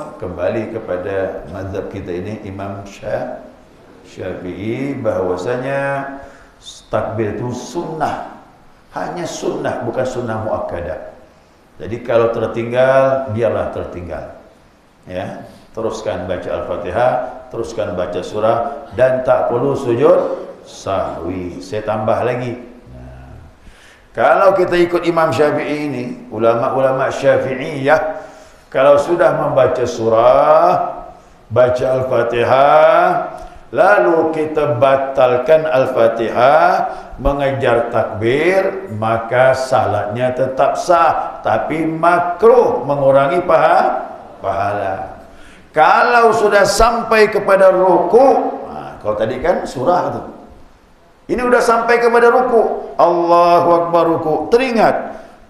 Namun kembali kepada mazhab kita ini Imam Syafi'i bahwasanya takbir itu sunnah, hanya sunnah, bukan sunnah muakkadah. Jadi kalau tertinggal, biarlah tertinggal. Ya, teruskan baca Al-Fatihah, teruskan baca surah, dan tak perlu sujud sahwi. Saya tambah lagi. Nah, kalau kita ikut Imam Syafi'i ini, ulama-ulama Syafi'iyah, kalau sudah membaca surah, baca Al-Fatihah, lalu kita batalkan Al-Fatihah, mengejar takbir, maka salatnya tetap sah, tapi makruh, mengurangi pahala. Kalau sudah sampai kepada ruku, kalau tadi kan surah tu, ini udah sampai kepada ruku, Allahu Akbar ruku, teringat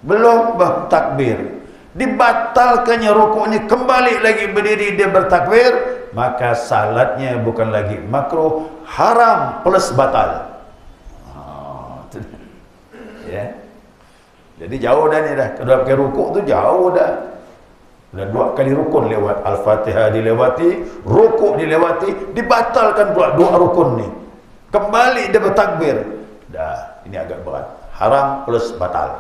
belum takbir, dibatalkannya ruku ini, kembali lagi berdiri dia bertakbir, maka salatnya bukan lagi makruh, haram plus batal. Ya. Jadi jauh dah ni dah, kedua kali rukuk tu jauh dah. Dah 2 kali rukun lewat, Al-Fatihah dilewati, rukuk dilewati, dibatalkan pula 2 rukun ni. Kembali dia bertakbir. Dah, ini agak berat. Haram plus batal.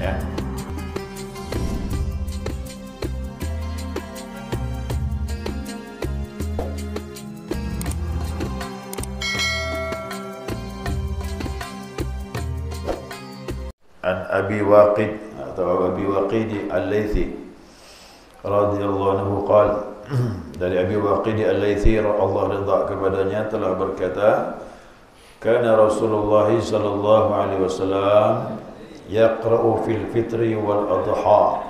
Ya. An Abi Waqid atau Abi Waqid Al-Laythi radhiyallahu anhu qala, dari Abi Waqid Al-Laythi Allah ridha kepadanya telah berkata, kana Rasulullah sallallahu alaihi wasallam yaqra'u fil fitri wal adha.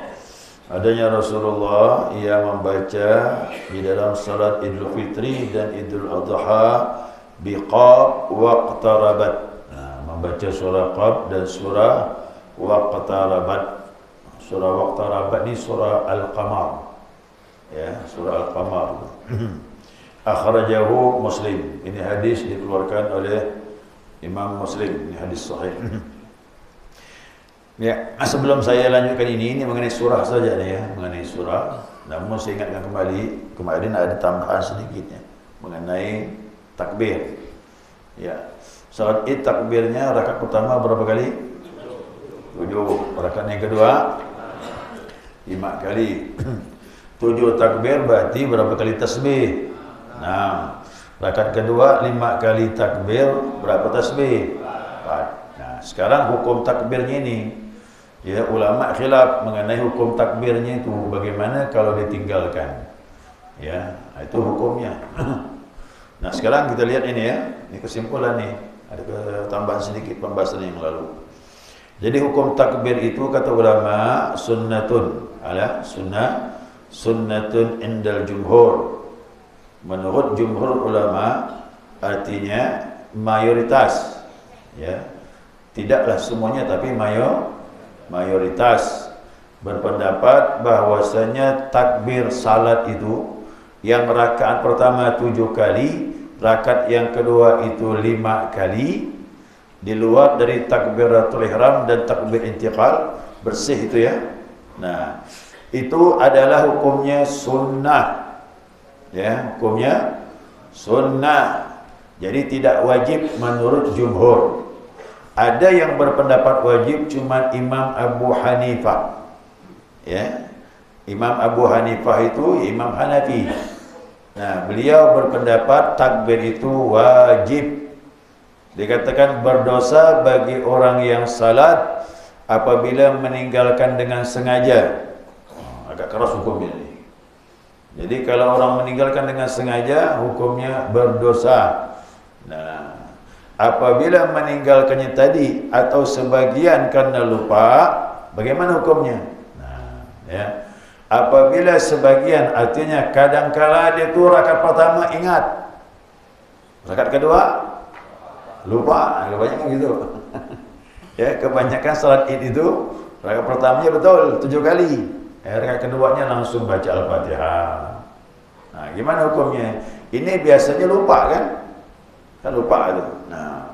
Adanya Rasulullah ia membaca di dalam salat Idul Fitri dan Idul Adha biqaf waqtarabat. Membaca surah Qaf dan surah waqtarabat. Surah waqtarabat ni surah Al-Qamar. Ya, surah Al-Qamar. Akhrajahu Muslim. Ini hadis dikeluarkan oleh Imam Muslim. Ini hadis sahih. Ya, sebelum saya lanjutkan ini mengenai surah saja nih ya, mengenai surah. Namun saya ingatkan kembali, kemarin ada tambahan sedikitnya mengenai takbir. Ya. Salat Id takbirnya rakaat pertama berapa kali? 7. Rakaat yang kedua 5 kali. 7 takbir berarti berapa kali tasbih? 6. Rakaat kedua 5 kali takbir, berapa tasbih? 4. Nah, sekarang hukum takbirnya ini, ya, ulama khilaf mengenai hukum takbirnya itu bagaimana kalau ditinggalkan. Ya, itu hukumnya. Nah, sekarang kita lihat ini ya, ini kesimpulan nih. Ada tambahan sedikit pembahasan yang lalu. Jadi hukum takbir itu kata ulama sunnatun, sunnatun indal jumhur. Menurut jumhur ulama artinya mayoritas, ya. Tidaklah semuanya tapi mayoritas berpendapat bahwasanya takbir salat itu yang rakaat pertama 7 kali, rakaat yang kedua itu 5 kali, di luar dari takbiratul ihram dan takbir intiqal, bersih itu ya. Nah, itu adalah hukumnya sunnah. Ya, hukumnya sunnah. Jadi tidak wajib menurut jumhur. Ada yang berpendapat wajib cuma Imam Abu Hanifah. Ya. Imam Abu Hanifah itu Imam Hanafi. Nah, beliau berpendapat takbir itu wajib. Dikatakan berdosa bagi orang yang salat apabila meninggalkan dengan sengaja. Agak keras hukumnya ini. Jadi kalau orang meninggalkan dengan sengaja, hukumnya berdosa. Nah, apabila meninggalkannya tadi atau sebagian karena lupa, bagaimana hukumnya? Nah, ya. Apabila sebagian, artinya kadangkala dia tu rakaat pertama ingat, rakaat kedua lupa, kebanyakan gitu. Ya, kebanyakan salat Id itu rakaat pertamanya betul 7 kali, rakaat keduanya langsung baca Al-Fatihah. Nah, gimana hukumnya? Ini biasanya lupa kan? Kan lupa itu. Nah,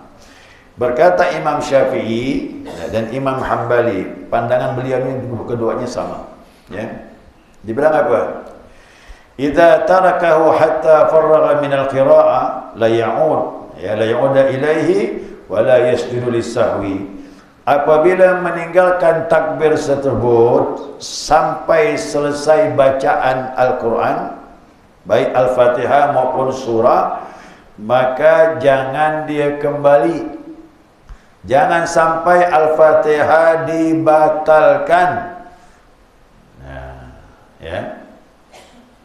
berkata Imam Syafi'i dan Imam Hambali, pandangan beliau ini keduanya sama, ya. Dibilang apa? Idza tarakahu hatta faragha min al-qira'ah la ya'ud, ya la ya'uda ilaihi wa la yasjudu lis-sahwi. Apabila meninggalkan takbir tersebut sampai selesai bacaan Al-Quran, baik Al-Fatihah maupun surah, maka jangan dia kembali. Jangan sampai Al-Fatihah dibatalkan. Nah, ya.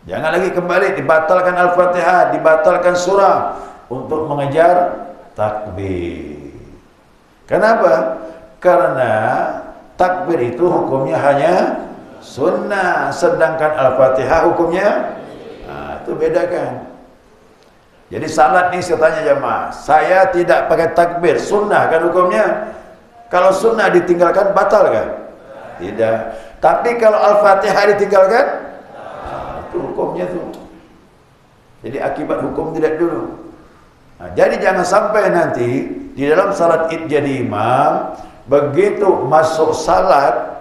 Jangan lagi kembali dibatalkan Al-Fatihah, dibatalkan surah untuk mengejar takbir. Kenapa? Karena takbir itu hukumnya hanya sunnah, sedangkan Al-Fatihah hukumnya itu bedakan. Jadi salat ni saya tanya jemaah, saya tidak pakai takbir, sunnah kan hukumnya? Kalau sunnah ditinggalkan batal kan? Tidak. Tapi kalau Al-Fatihah ditinggalkan, itu hukumnya tu. Jadi akibat hukum tidak dulu. Nah, jadi jangan sampai nanti di dalam salat id jadi imam, begitu masuk salat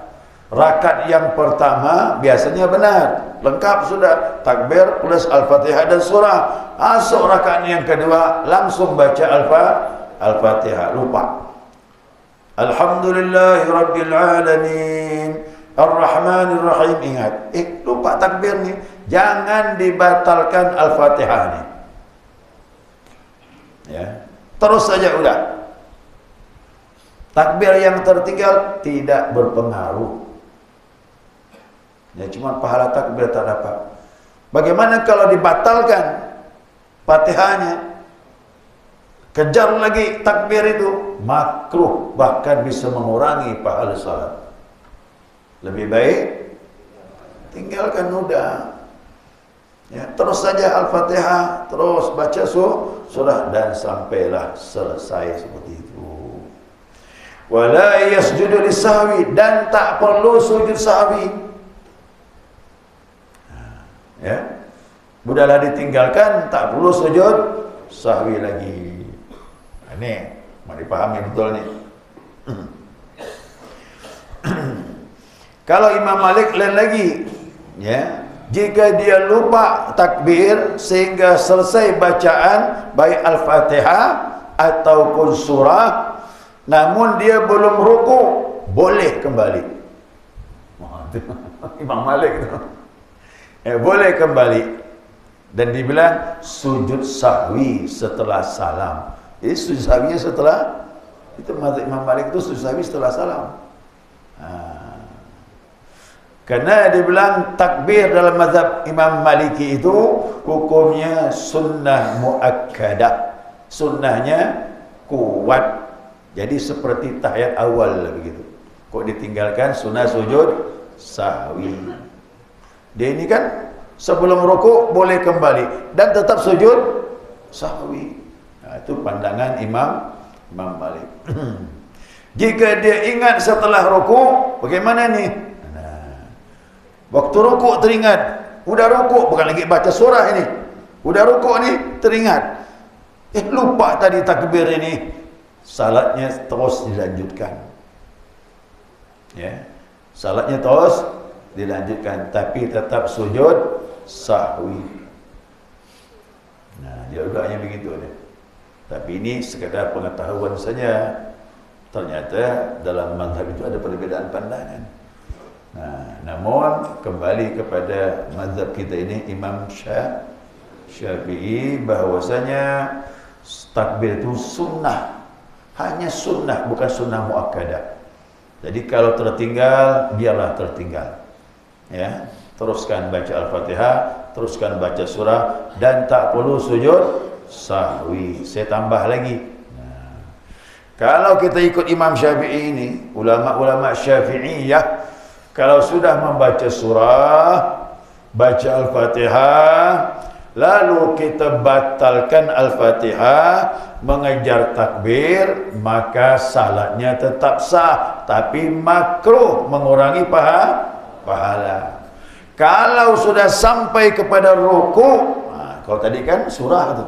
rakaat yang pertama biasanya benar, lengkap sudah takbir plus Al-Fatihah dan surah. Masuk rakaat yang kedua langsung baca Al-Fatihah, lupa. Alhamdulillahirabbil alamin Ar-Rahmanir Rahim, ingat. Lupa takbir ni. Jangan dibatalkan Al-Fatihah ni. Ya. Terus saja udah. Takbir yang tertinggal tidak berpengaruh. Ya, cuma pahala takbir tak dapat. Bagaimana kalau dibatalkan Fatihahnya? Kejar lagi takbir itu, makruh, bahkan bisa mengurangi pahala salat. Lebih baik tinggalkan udah. Ya, terus saja Al-Fatihah, terus baca surah dan sampailah selesai seperti itu. Wala yasjudu lis-sahwi, dan tak perlu sujud sahwi. Ya. Mudahlah ditinggalkan, tak perlu sujud sahwi lagi. Ini mau dipahami betul nih. Kalau Imam Malik lain lagi, ya, jika dia lupa takbir sehingga selesai bacaan baik Al-Fatihah ataupun surah, namun dia belum ruku, boleh kembali. Imam Malik itu. Boleh kembali. Dan dibilang sujud sahwi setelah salam. Jadi sujud sahwinya setelah, itu mazhab Imam Malik itu sujud sahwi setelah salam. Karena dibilang takbir dalam mazhab Imam Maliki itu hukumnya sunnah muakkadah. Sunnahnya kuat. Jadi seperti tahiyat awal begitu. Kok ditinggalkan sunnah sujud sahwi. Dia ini kan sebelum rukuk boleh kembali dan tetap sujud sahwi. Nah, itu pandangan Imam Malik. Jika dia ingat setelah rukuk, bagaimana nih? Nah, waktu rukuk teringat, udah rukuk, bukan lagi baca surah ini. Udah rukuk nih, teringat. Lupa tadi takbir ini. Salatnya terus dilanjutkan. Ya. Salatnya terus dilanjutkan, tapi tetap sujud sahwi. Nah, dia doanya begitu deh. Tapi ini sekadar pengetahuan saja. Ternyata dalam mazhab itu ada perbedaan pandangan. Nah, namun kembali kepada mazhab kita ini, Imam Syafi'i, bahwasanya takbir itu sunnah. Hanya sunnah, bukan sunnah muakkadah. Jadi kalau tertinggal, biarlah tertinggal. Ya, teruskan baca Al-Fatihah, teruskan baca surah, dan tak perlu sujud sahwi. Saya tambah lagi. Nah, kalau kita ikut Imam Syafi'i ini, ulama-ulama Syafi'iyah, kalau sudah membaca surah, baca Al-Fatihah, lalu kita batalkan Al-Fatihah, mengejar takbir, maka salatnya tetap sah, tapi makruh, mengurangi pahala. Kalau sudah sampai kepada ruku, kalau tadi kan surah tu,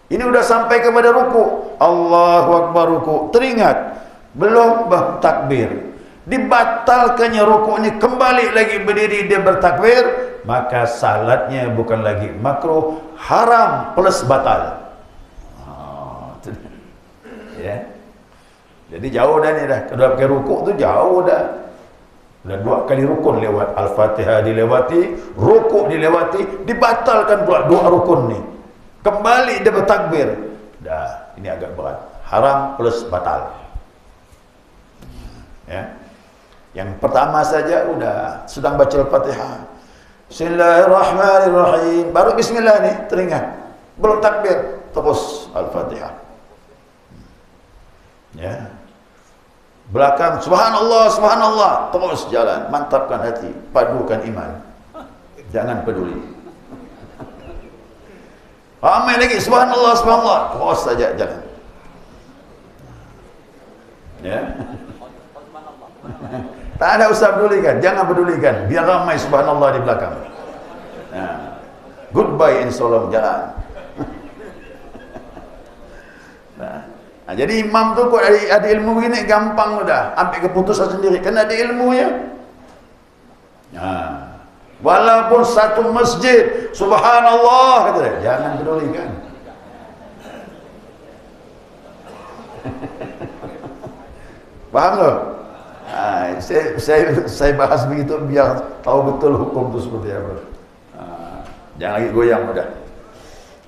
ini udah sampai kepada ruku, Allahu Akbar, ruku, teringat belum takbir, dibatalkannya rukuknya, kembali lagi berdiri dia bertakbir, maka salatnya bukan lagi makruh, haram plus batal. Ya. Jadi jauh dah ni dah. Kedua kali rukuk tu jauh dah. Dah 2 kali rukun lewat, Al-Fatihah dilewati, rukuk dilewati, dibatalkan pula 2 rukun ni. Kembali dia bertakbir. Dah, ini agak berat. Haram plus batal. Ya. Yang pertama saja udah sedang baca Al-Fatihah. Bismillahirrahmanirrahim. Baru bismillah ni teringat. Belum takbir, terus Al-Fatihah. Ya. Belakang subhanallah, subhanallah, terus jalan, mantapkan hati, padukan iman. Jangan peduli. Ramai lagi subhanallah, subhanallah, terus saja jalan. Ya. Tak ada usah pedulikan, jangan pedulikan, biar ramai subhanallah di belakang. Nah, goodbye insyaallah, jalan. Nah, jadi imam tu kok ada ilmu begini gampang sudah, ambil keputusan sendiri, kan ada ilmunya. Nah, walaupun satu masjid subhanallah kata dia, jangan pedulikan. Faham tak? Nah, saya bahas begitu biar tahu betul hukum itu seperti apa. Jangan lagi goyang udah.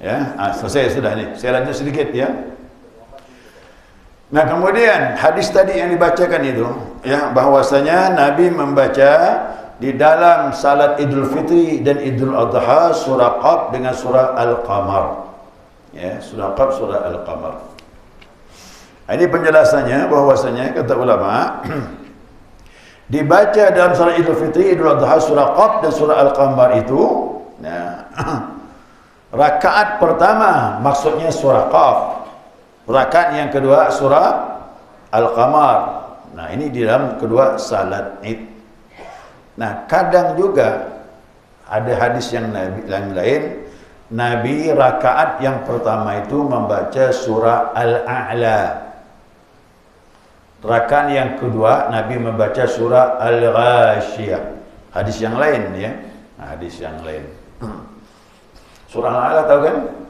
Ya, selesai sudah ni. Saya lanjut sedikit ya. Nah, kemudian hadis tadi yang dibacakan itu, ya, bahwasanya Nabi membaca di dalam salat Idul Fitri dan Idul Adha surah Qaf dengan surah Al-Qamar. Ya, surah Qaf, surah Al-Qamar. Ini penjelasannya bahwasanya kata ulama dibaca dalam salat Idul Fitri, Idul Adha, surah Qaf dan surah Al-Qamar itu, nah, rakaat pertama maksudnya surah Qaf. Rakaat yang kedua surah Al-Qamar. Nah, ini di dalam kedua salat Id. Nah, kadang juga ada hadis yang lain, Nabi rakaat yang pertama itu membaca surah Al-A'la. Rakaat yang kedua Nabi membaca surah Al-Ghashiyah. Hadis yang lain ya. Nah, hadis yang lain. Surah Al-A'la tahu kan?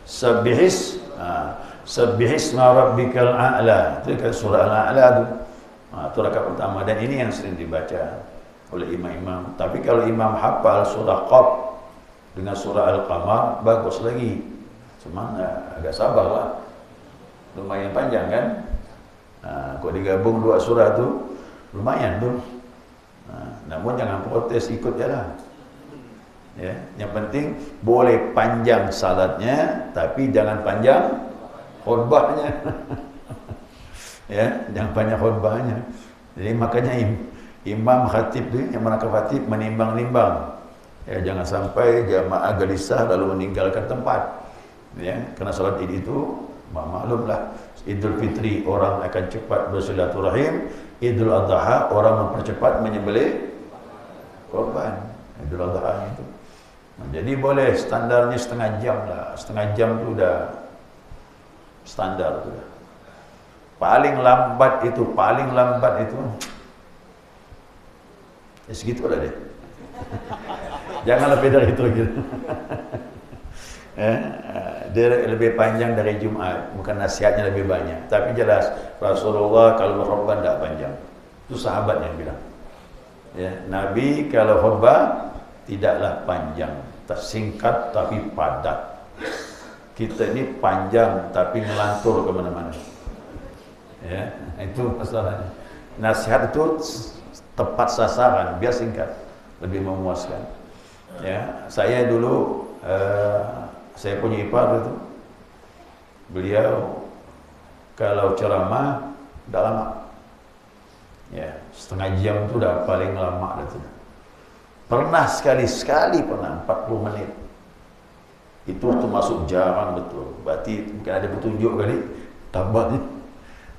Sabbihis ma rabbikal a'la. Itu kan surah Al-A'la tu. Itu rakaat pertama dan ini yang sering dibaca oleh imam-imam. Tapi kalau imam hafal surah Qaf dengan surah Al-Qamar bagus lagi. Cuma agak sabarlah. Lumayan panjang kan? Kalau digabung 2 surah tu lumayan tu. Namun jangan protes, ikut jalan. Ya, yang penting boleh panjang salatnya tapi jangan panjang khutbahnya. Ya, jangan panjang khutbahnya. Jadi makanya imam khatib tu yang menakal khatib menimbang-nimbang. Ya, jangan sampai jamaah gelisah lalu meninggalkan tempat. Ya, karena salat Id itu maklumlah, Idul Fitri orang akan cepat bersilaturahim, Idul Adha orang mempercepat menyembelih korban. Idul Adha itu. Jadi boleh standarnya setengah jam lah. Setengah jam tu dah standar tu dah. Paling lambat itu ya segitu lah deh. Jangan lebih dari itu gitu. Dia lebih panjang dari Jumat, bukan nasihatnya lebih banyak. Tapi jelas Rasulullah kalau berkhutbah tidak panjang. Itu sahabat yang bilang. Ya, Nabi kalau khutbah tidaklah panjang, tersingkat tapi padat. Kita ini panjang tapi ngelantur kemana-mana. Ya, itu masalahnya. Nasihat itu tepat sasaran, biar singkat, lebih memuaskan. Ya, saya dulu saya punya ipar itu, beliau kalau ceramah tidak lama. Ya, setengah jam itu dah paling lama itu. Pernah sekali pernah 40 menit. Itu termasuk jarang betul. Berarti mungkin ada petunjuk kali tambahnya.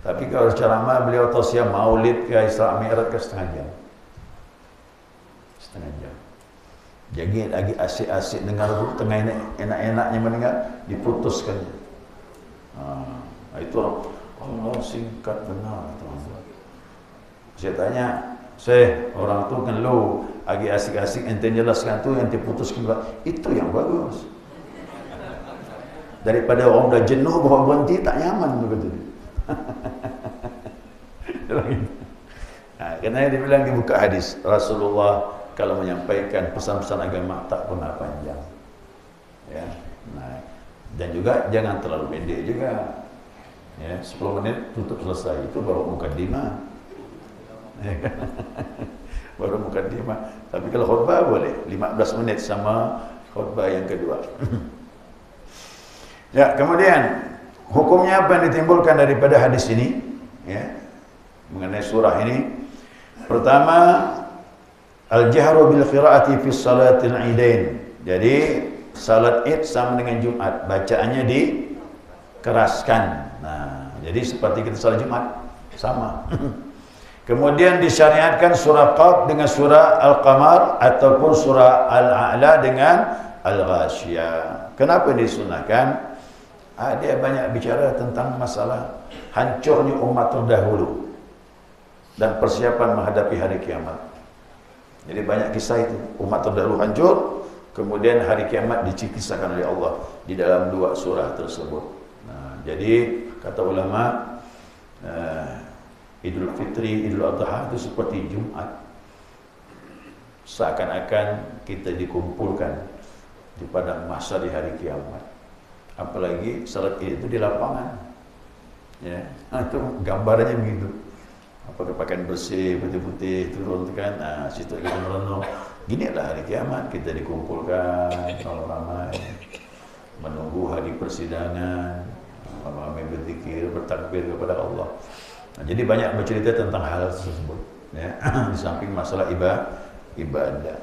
Tapi kalau ceramah beliau tausiah maulid ke Isra Mi'raj ke setengah jam. Setengah jam. Jadi lagi asyik-asyik dengar tu, tengah enak-enaknya mendengar, diputuskan. Itu Allah singkat benar tuan-tuan. Saya tanya, orang tu kan lu lagi asik-asik ente jelaskan tu, ente putuskan pula. Itu yang bagus. Daripada orang dah jenuh bawa berhenti tak nyaman begitu. Kerana dia bilang dia buka hadis Rasulullah kalau menyampaikan pesan-pesan agama tak pernah panjang. Ya. Nah, dan juga jangan terlalu pendek juga. Ya, 10 menit tutup selesai, itu baru mukadimah. Ya kan? Baru mukadimah. Tapi kalau khutbah boleh 15 menit sama khutbah yang kedua. Ya, kemudian hukumnya apa yang ditimbulkan daripada hadis ini? Ya, mengenai surah ini. Pertama, al-jahru bil qiraati fi salatil idain. Jadi salat Id sama dengan Jumat, bacaannya dikeraskan. Nah, jadi seperti kita salat Jumat sama. Kemudian disyariatkan surah Qaf dengan surah Al-Qamar ataupun surah Al-A'la dengan Al-Ghasyiyah. Kenapa disunahkan? Dia banyak bicara tentang masalah hancurnya umat terdahulu dan persiapan menghadapi hari kiamat. Jadi banyak kisah itu, umat terdahulu hancur, kemudian hari kiamat dikisahkan oleh Allah di dalam 2 surah tersebut. Nah, jadi kata ulama, Idul Fitri, Idul Adha itu seperti Jumat. Seakan-akan kita dikumpulkan di padang mahsyar di hari kiamat. Apalagi salat Id itu di lapangan. Ya, itu gambarnya begitu. Pakai pakaian bersih, putih-putih, turun kan, situ kita merenung. Ginilah hari kiamat, kita dikumpulkan ramai-ramai, menunggu hari persidangan, ramai berzikir, bertakbir kepada Allah. Nah, jadi banyak bercerita tentang hal tersebut, ya. Di samping masalah ibadah.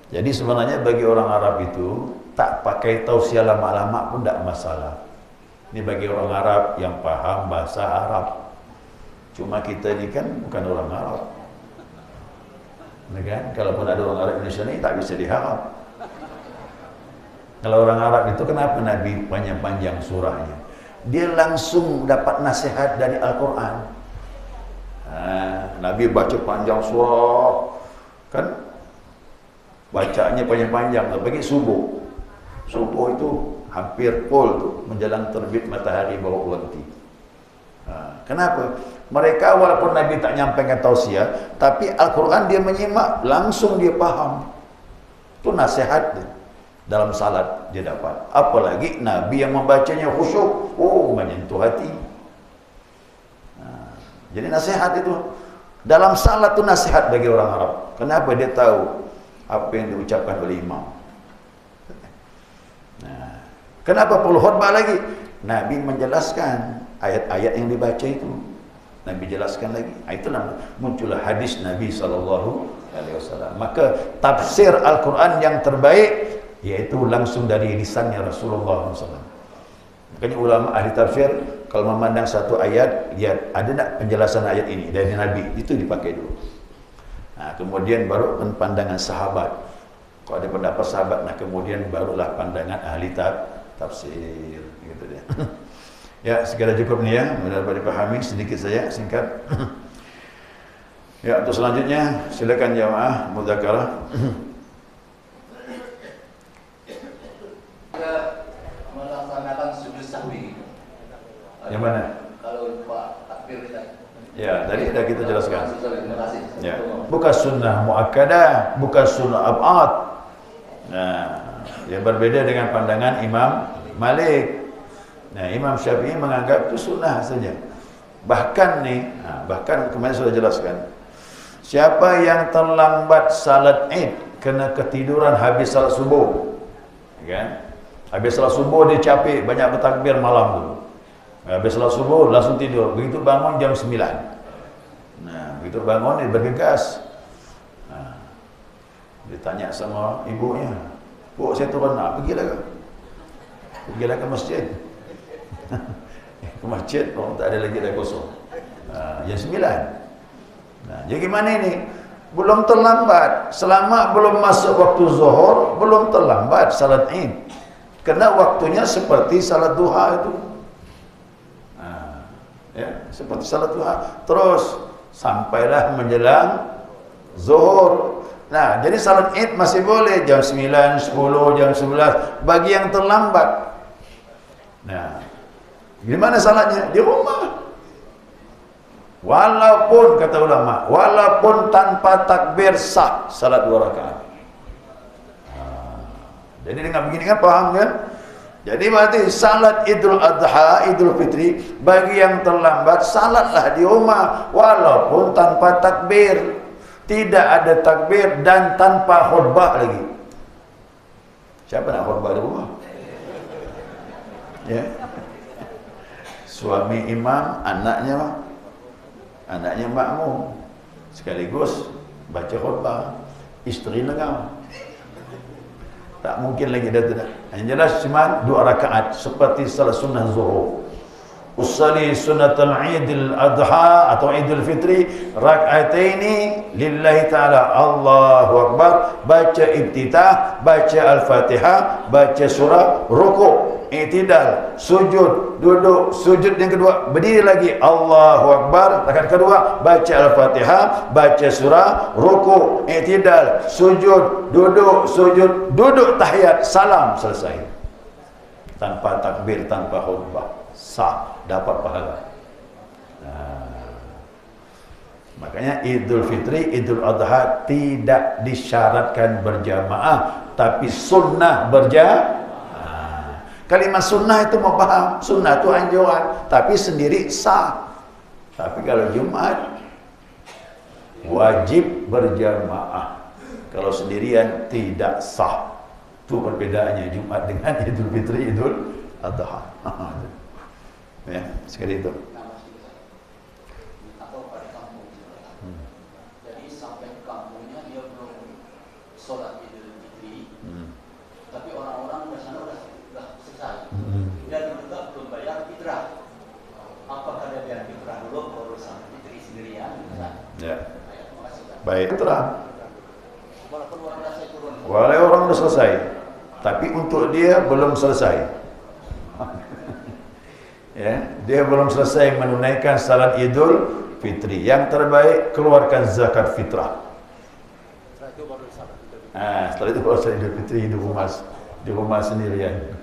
Jadi sebenarnya bagi orang Arab itu tak pakai tausiah lama-lama pun tak masalah. Ini bagi orang Arab yang paham bahasa Arab. Cuma kita ini kan bukan orang Arab. Kan? Kalaupun ada orang Arab Indonesia ini tak bisa diharap. Kalau orang Arab itu kenapa Nabi panjang-panjang surahnya? Dia langsung dapat nasihat dari Al-Quran. Nabi baca panjang surah, kan? Bacanya panjang-panjang. Bagi subuh. Subuh itu hampir full tuh, menjelang terbit matahari baru berhenti. Kenapa? Mereka walaupun Nabi tak nyampaikan tausiah, tapi Al-Quran dia menyimak, langsung dia faham. Itu nasihat dia. Dalam salat dia dapat. Apalagi Nabi yang membacanya khusyuk, menyentuh hati. Jadi nasihat itu dalam salat itu nasihat bagi orang Arab. Kenapa? Dia tahu apa yang diucapkan oleh imam. Kenapa perlu khutbah lagi? Nabi menjelaskan ayat-ayat yang dibaca itu. Nabi jelaskan lagi. Itulah muncullah hadis Nabi SAW. Maka tafsir Al-Quran yang terbaik yaitu langsung dari lisannya Rasulullah SAW. Makanya ulama ahli tafsir kalau memandang satu ayat, lihat ada tak penjelasan ayat ini dari Nabi, itu dipakai dulu. Kemudian baru pandangan sahabat. Kalau ada pendapat sahabat, kemudian barulah pandangan ahli tafsir, gitu dia. Ya, segera cukup nih ya, mudah dapat dipahami sedikit saja, singkat. Ya, untuk selanjutnya silakan jamaah mudzakarah. Melaksanakan sujud sahwi. Yang mana? Kalau Pak takbir kita. Ya, tadi sudah kita jelaskan. Terima kasih. Ya, bukan sunnah muakkadah, bukan sunnah ab'ad. Nah, yang berbeda dengan pandangan Imam Malik. Nah, Imam Syafi'i menganggap itu sunnah saja. Bahkan nih, bahkan kemarin sudah jelaskan. Siapa yang terlambat salat Id kena ketiduran habis salat subuh, kan? Habis salat subuh dia capek, banyak bertakbir malam tu. Habis salat subuh langsung tidur. Begitu bangun jam 9. Nah, begitu bangun dia bergegas. Dia tanya sama ibunya, "Bu, saya turun nak, pergilah ke masjid." Ke masjid, orang tak ada lagi dah kosong. Jam 9. Nah, jadi gimana ini? Belum terlambat. Selama belum masuk waktu zuhur, belum terlambat salat Id. Kerana waktunya seperti salat duha itu. Ya, seperti salat duha. Terus sampailah menjelang zuhur. Nah, jadi salat Id masih boleh jam 9, 10, jam 11 bagi yang terlambat. Nah, di mana salatnya? Di rumah. Walaupun, kata ulama, walaupun tanpa takbir sah salat 2 rakaat. Jadi dengan begini kan paham kan? Jadi berarti salat Idul Adha, Idul Fitri bagi yang terlambat salatlah di rumah walaupun tanpa takbir. Tidak ada takbir dan tanpa khutbah lagi. Siapa nak khutbah di rumah? Ya. Suami imam, anaknya makmum. Sekaligus baca khutbah. Isteri lengam. Tak mungkin lagi dah tidak. Yang jelas cuma 2 rakaat seperti salat sunnah zuhur. Usalli sunnatul Idul Adha atau Idul Fitri rak'ataini lillahi ta'ala. Allahu Akbar, baca ibtitah, baca Al-Fatihah, baca surah, rukuk, i'tidal, sujud, duduk, sujud yang kedua, berdiri lagi, Allahu Akbar, rakaat kedua, baca Al-Fatihah, baca surah, rukuk, i'tidal, sujud, duduk tahiyat, salam, selesai. Tanpa takbir, tanpa khutbah. Sah, dapat pahala. Makanya Idul Fitri, Idul Adha tidak disyaratkan berjamaah, tapi sunnah berjamaah. Kalimat sunnah itu mau paham, sunnah itu anjuran, tapi sendiri sah. Tapi kalau Jumat wajib berjamaah, kalau sendirian tidak sah. Itu perbedaannya Jumat dengan Idul Fitri, Idul Adha. Ya, sekali itu. Atau pada kampung. Jadi sampai kampungnya dia belum sholat Idul Fitri, tapi orang-orang di sana sudah selesai. Dan juga belum bayar fitrah. Apakah dia bayar fitrah dulu baru sampai Fitri sendirian? Ya. Baik, fitrah. Walaupun orang sudah turun. Walau orang sudah selesai, tapi untuk dia belum selesai. Ya, dia belum selesai menunaikan salat Idul Fitri. Yang terbaik keluarkan zakat fitrah. Setelah itu baru salat Idul Fitri di rumah sendirian.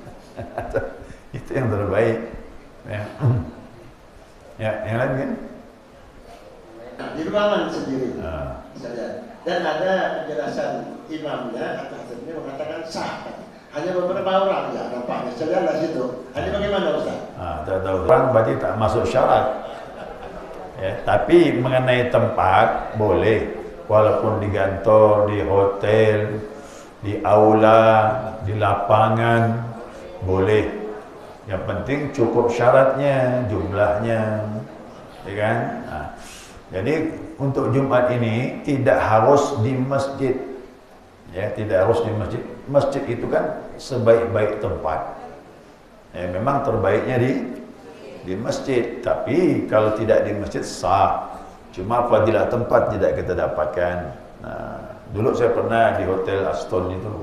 Itu yang terbaik. Ya. Ya, yang lain kan? Di ruangan sendiri. Dan ada penjelasan imamnya atau hasilnya mengatakan sah. Hanya beberapa orang ya nampaknya. Saya lihat situ. Ini bagaimana Ustaz? Tak tahu. Orang berarti tak masuk syarat. Ya, tapi mengenai tempat boleh, walaupun di kantor, di hotel, di aula, di lapangan boleh. Yang penting cukup syaratnya, jumlahnya, ya kan? Jadi untuk Jumat ini tidak harus di masjid. Ya, tidak harus di masjid. Masjid itu kan sebaik-baik tempat. Ya, memang terbaiknya di masjid. Tapi kalau tidak di masjid sah. Cuma fadilah tempat tidak kita dapatkan. Dulu saya pernah di Hotel Aston itu.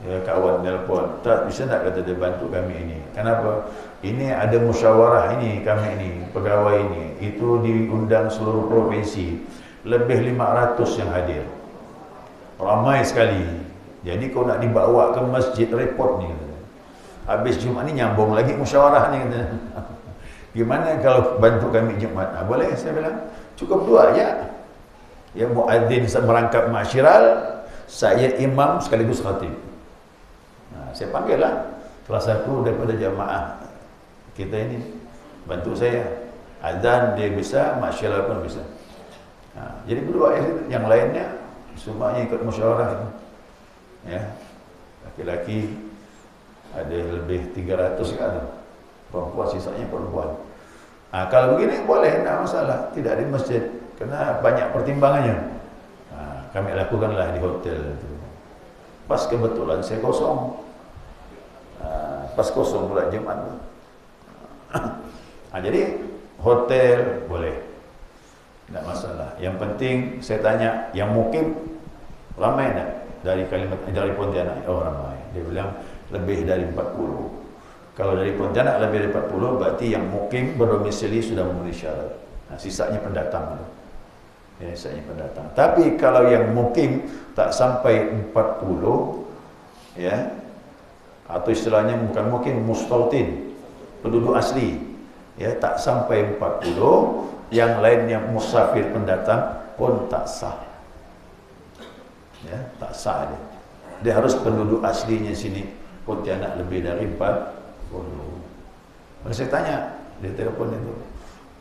Ya, kawan nelpon, tak bisa tak kata dia bantu kami ini. Kenapa? Ini ada musyawarah ini kami ini, pegawai ini. Itu diundang seluruh provinsi. Lebih 500 yang hadir. Ramai sekali. Jadi kau nak dibawa ke masjid repot ni. Habis Jumat ni nyambung lagi musyawarah ni. Gimana kalau bantu kami Jumat? Boleh saya bilang. Cukup 2 aja. Ya muadzin merangkap maksyiral, saya imam sekaligus khatib. Saya panggil lah salah satu daripada jamaah kita ini bantu saya. Azan dia bisa, maksyiral pun bisa. Jadi berdua yang lainnya semuanya ikut musyawarah itu. Ya, laki-laki ada lebih 300 kan, perempuan sisanya perempuan. Kalau begini boleh, tidak masalah, tidak di masjid, karena banyak pertimbangannya. Kami lakukanlah di hotel itu. Pas kebetulan saya kosong, pas kosong pula Jumat. Jadi hotel boleh, tidak masalah. Yang penting saya tanya, yang mukim ramai tak? Dari Pontianak, oh ramai. Dia bilang lebih dari 40. Kalau dari Pontianak lebih dari 40, berarti yang mukim berdomisili sudah memenuhi syarat. Sisanya pendatang. biasanya pendatang. Tapi kalau yang mukim tak sampai 40, ya, atau istilahnya bukan mukim, mustautin, penduduk asli, ya, tak sampai 40, yang lainnya musafir pendatang pun tak sah. Ya, tak sah dia. Dia harus penduduk aslinya sini Pontianak lebih dari 40. Maka saya tanya di telepon itu,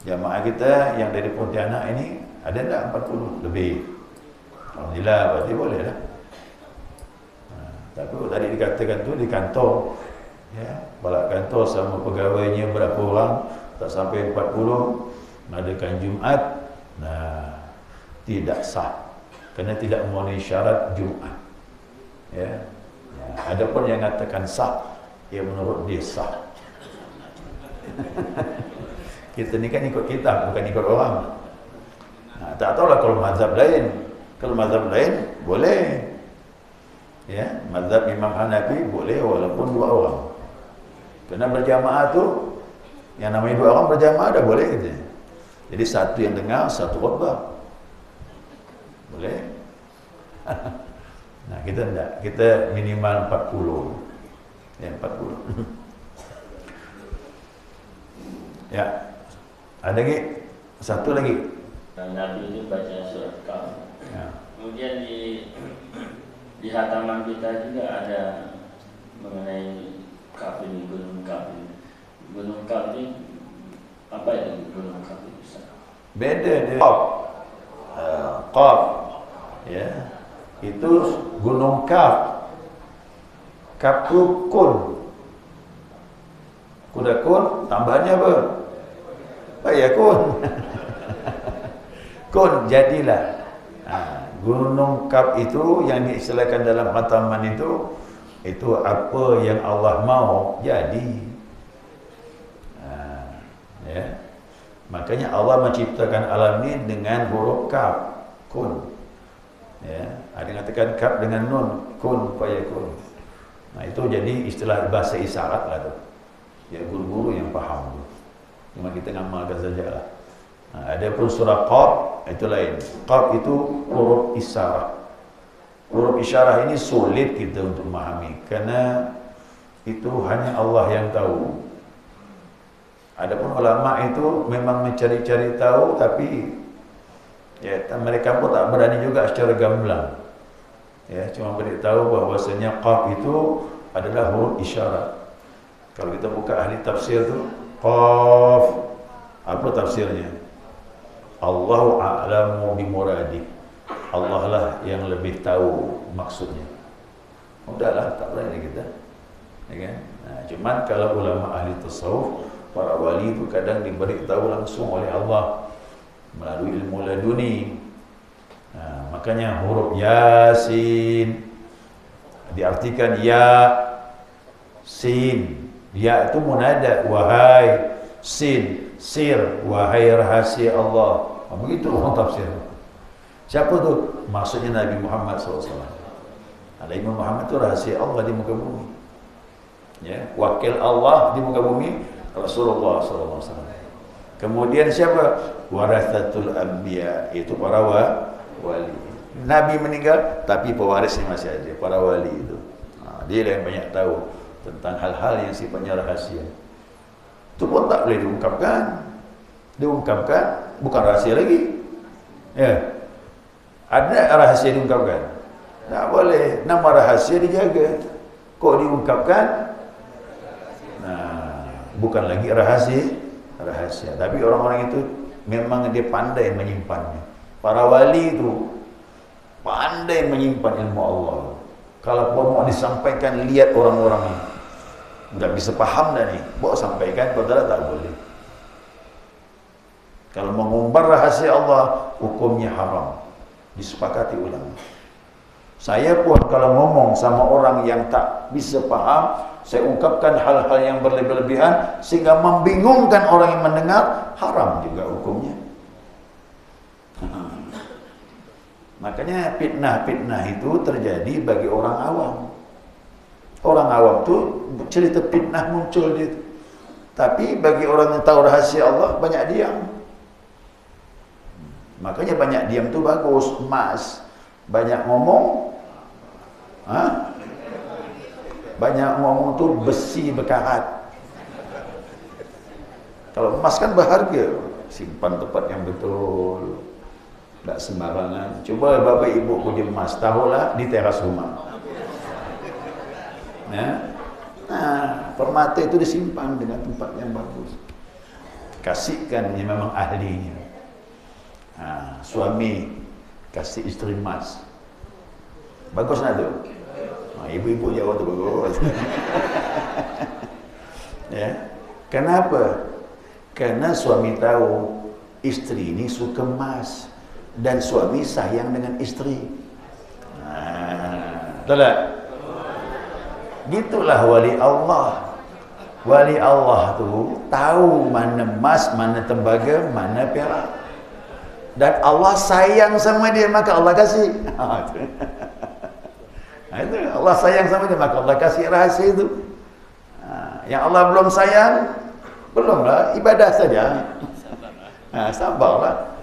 jamaah kita yang dari Pontianak ini ada tak 40 lebih? Alhamdulillah, berarti boleh lah. Tapi tadi dikatakan tu di kantor, ya, kepala kantor sama pegawainya berapa orang, tak sampai 40, mengadakan Jumaat, nah, tidak sah, kerana tidak memenuhi syarat Jumaat. Ya, ada pun yang mengatakan sah, yang menurut dia sah. Kita ni kan ikut kitab, bukan ikut orang. Nah, tak tahulah kalau mazhab lain. Kalau mazhab lain boleh. Ya, mazhab Imam Hanafi boleh walaupun 2 orang. Kerana berjamaah tu, yang namanya 2 orang berjamaah dah boleh gitu. Jadi satu yang dengar, satu khutbah. Boleh? Nah, kita enggak. Kita minimal 40. Ya, 40. Ya. Ada lagi? Satu lagi. Nabi itu baca surat Kahf. Ya. Kemudian di hataman kita juga ada mengenai Kahf ini, Gunung Kahf ini. Gunung Kahf ini apa itu Gunung Kahf itu? Beda dia. Qaf. Ya. Itu Gunung Kahf. Kahf tu kun. Kuda kun tambahannya apa? Ya kun. Kun jadilah. Gunung Kahf itu yang diistilahkan dalam khataman itu apa yang Allah mau jadi. Ya. Makanya Allah menciptakan alam ini dengan huruf Kahf, kun. Ya, ada yang katakan Kahf dengan nun, kun fayakun. Nah, itu jadi istilah bahasa isyarat lah tu. Ya, guru-guru yang faham tu. Cuma kita ngamalkan sajalah. Nah, ada pun surah Qaf itu lain. Qaf itu huruf isyarat. Huruf isyarat ini sulit kita untuk memahami kerana itu hanya Allah yang tahu. Adapun ulama itu memang mencari-cari tahu, tapi ya, mereka pun tak berani juga secara gamblang. Ya, cuma beritahu bahwasanya Qaf itu adalah huruf isyarat. Kalau kita buka ahli tafsir tu, Qaf, apa tafsirnya? Allahu a'lamu bimuradi. Allah lah yang lebih tahu maksudnya. Udahlah, tak berani kita. Ya kan? Nah, cuman kalau ulama ahli tasawuf, para wali itu kadang diberitahu langsung oleh Allah melalui ilmu laduni. Nah, makanya huruf Yasin diartikan ya, sin. Ya itu munada, wahai, sin, sir, wahai rahasia Allah. Begitu orang tafsir. Siapa tu? Maksudnya Nabi Muhammad SAW. Nabi Muhammad itu rahasia Allah di muka bumi. Ya, wakil Allah di muka bumi Rasulullah SAW. Kemudian siapa? Warathatul anbiya, itu para wali. Nabi meninggal tapi pewarisnya masih ada, para wali itu. Dia yang banyak tahu tentang hal-hal yang sifatnya rahasia. Itu pun tak boleh diungkapkan. Diungkapkan bukan rahasia lagi. Ya. Ada rahasia diungkapkan? Tak boleh. Nama rahasia dijaga. Kok diungkapkan? Nah, bukan lagi rahasia. Tapi orang-orang itu memang dia pandai menyimpannya. Para wali itu pandai menyimpan ilmu Allah. Kalau mau disampaikan, lihat orang-orang ini tak bisa paham dah ni, bawa sampaikan, padahal tak boleh. Kalau mengumbar rahasia Allah, hukumnya haram, disepakati ulama. Saya pun kalau ngomong sama orang yang tak bisa paham, saya ungkapkan hal-hal yang berlebihan sehingga membingungkan orang yang mendengar, haram juga hukumnya. Makanya fitnah-fitnah itu terjadi bagi orang awam. Orang awam tu cerita fitnah muncul dia. Tapi bagi orang yang tahu rahasia Allah, banyak diam. Makanya banyak diam tu bagus, emas. Banyak ngomong, banyak ngomong tu besi berkarat. Kalau emas kan berharga, simpan tempat yang betul, tak sembarangan. Cuba bapak ibu punya emas, tahulah di teras rumah. Permata itu disimpan dengan tempat yang bagus. Kasihkan yang memang ahlinya. Suami kasih isteri emas, bagus nak tu. Ibu-ibu jawab tu bagus. Ya, kenapa? Karena suami tahu isteri ini suka emas dan suami sayang dengan isteri. Betul tak? Gitulah wali Allah. Wali Allah tu tahu mana emas, mana tembaga, mana perak. Dan Allah sayang sama dia, maka Allah kasih. Itu Allah sayang sama dia, maka Allah kasih rahsia itu. Yang Allah belum sayang, belumlah, ibadah saja. Sabarlah.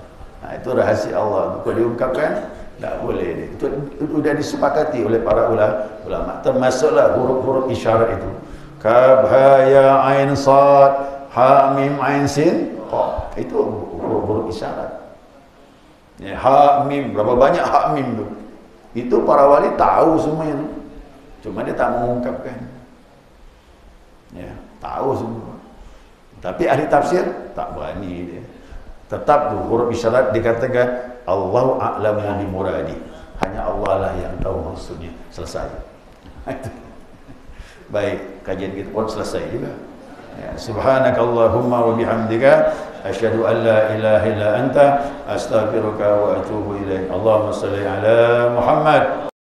Itu rahsia Allah. Kalau diungkapkan, tak boleh. Itu sudah disepakati oleh para ulama. Termasuklah huruf-huruf isyarat itu. Kaf, ha, ya, ain, sad, ha, mim, ain, sin, qaf. Itu huruf-huruf isyarat. Ya, ha, mim, berapa banyak ha, mim tu? Itu para wali tahu semua itu. Cuma dia tak mengungkapkan. Ya, tahu semua. Tapi ahli tafsir tak berani dia. Tetap tu huruf isyarat dikatakan Allahu a'lamu bi muradi. Hanya Allah lah yang tahu maksudnya. Selesai. Baik, kajian kita pun selesai juga. Ya, subhanakallahumma wa bihamdika asyhadu an la ilaha illa anta astaghfiruka wa atubu ilaik. Allahumma shalli ala Muhammad.